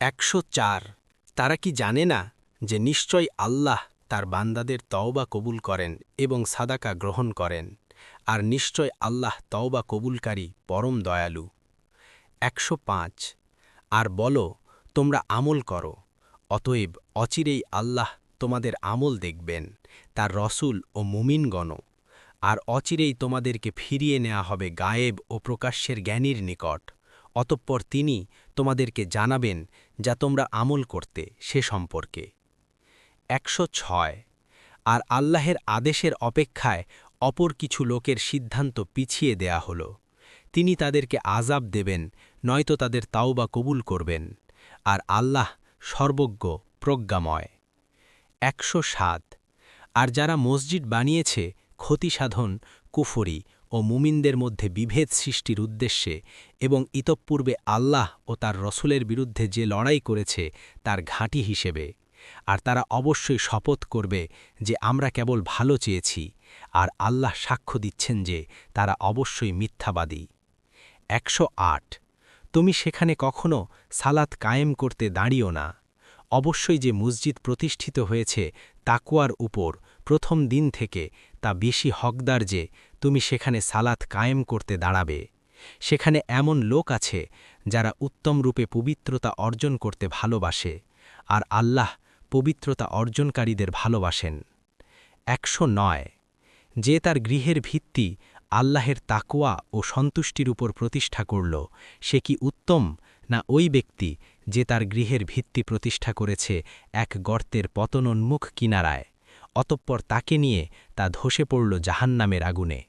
104 তারা কি জানে না যে নিশ্চয় আল্লাহ তার বান্দাদের তওবা কবুল করেন এবং সাদাকা গ্রহণ করেন, আর নিশ্চয় আল্লাহ তওবা কবুলকারী পরম দয়ালু। 105 আর বলো, তোমরা আমল করো, অতএব অচিরেই আল্লাহ তোমাদের আমল দেখবেন, তার রসুল ও মুমিনগণ, আর অচিরেই তোমাদেরকে ফিরিয়ে নেওয়া হবে গায়েব ও প্রকাশ্যের জ্ঞানীর নিকট। অতঃপর তিনি তোমাদেরকে জানাবেন যা তোমরা আমল করতে সে সম্পর্কে। 106 আর আল্লাহের আদেশের অপেক্ষায় অপর কিছু লোকের সিদ্ধান্ত পিছিয়ে দেয়া হল। তিনি তাদেরকে আযাব দেবেন, নয়তো তাদের তাওবা কবুল করবেন, আর আল্লাহ সর্বজ্ঞ প্রজ্ঞাময়। 107 আর যারা মসজিদ বানিয়েছে ক্ষতিসাধন, কুফরি ও মুমিনদের মধ্যে বিভেদ সৃষ্টির উদ্দেশ্যে, এবং ইতঃপূর্বে আল্লাহ ও তার রসুলের বিরুদ্ধে যে লড়াই করেছে তার ঘাঁটি হিসেবে, আর তারা অবশ্যই শপথ করবে যে আমরা কেবল ভালো চেয়েছি, আর আল্লাহ সাক্ষ্য দিচ্ছেন যে তারা অবশ্যই মিথ্যাবাদী। 108 তুমি সেখানে কখনো সালাত কায়েম করতে দাঁড়িও না। অবশ্যই যে মসজিদ প্রতিষ্ঠিত হয়েছে তাকওয়ার উপর প্রথম দিন থেকে, তা বেশি হকদার যে তুমি সেখানে সালাত কায়েম করতে দাঁড়াবে। সেখানে এমন লোক আছে যারা উত্তম রূপে পবিত্রতা অর্জন করতে ভালোবাসে, আর আল্লাহ পবিত্রতা অর্জনকারীদের ভালোবাসেন। 109 যে তার গৃহের ভিত্তি আল্লাহের তাকওয়া ও সন্তুষ্টির উপর প্রতিষ্ঠা করল, সে কি উত্তম না ওই ব্যক্তি যে তার গৃহের ভিত্তি প্রতিষ্ঠা করেছে এক গর্তের পতনোন্মুখ কিনারায়, অতঃপর তাকে নিয়ে তা ধসে পড়ল জাহান্নামের আগুনে।